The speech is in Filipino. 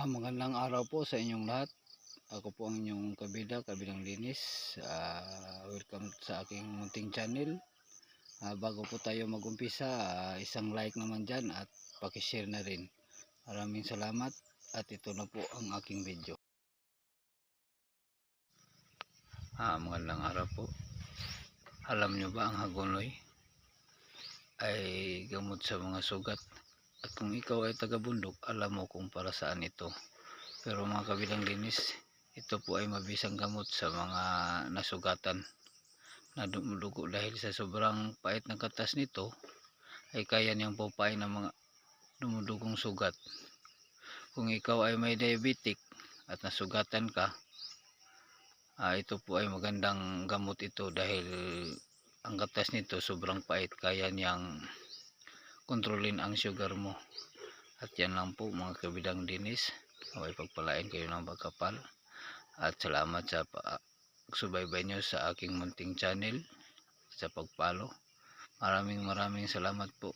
Magandang araw po sa inyong lahat. Ako po ang inyong Kabidang Linis. Welcome sa aking munting channel. Bago po tayo mag-umpisa, isang like naman dyan at pakishare na rin. Maraming salamat at ito na po ang aking video. Magandang araw po. Alam nyo ba ang hagonoy ay gamot sa mga sugat? At kung ikaw ay taga-bundok, alam mo kung para saan ito. Pero mga Kabidang Linis, ito po ay mabisang gamot sa mga nasugatan na dumudugo dahil sa sobrang pait ng katas nito ay kaya niyang pupain ng mga dumudugong sugat. Kung ikaw ay may diabetic at nasugatan ka, ito po ay magandang gamot ito dahil ang katas nito sobrang pait, kaya niyang kontrolin ang sugar mo. At yan lang po mga Kabidang Linis. Naway pagpalain kayo ng pagkapal at salamat sa pagsubaybay nyo sa aking munting channel, sa pagpalo. Maraming salamat po.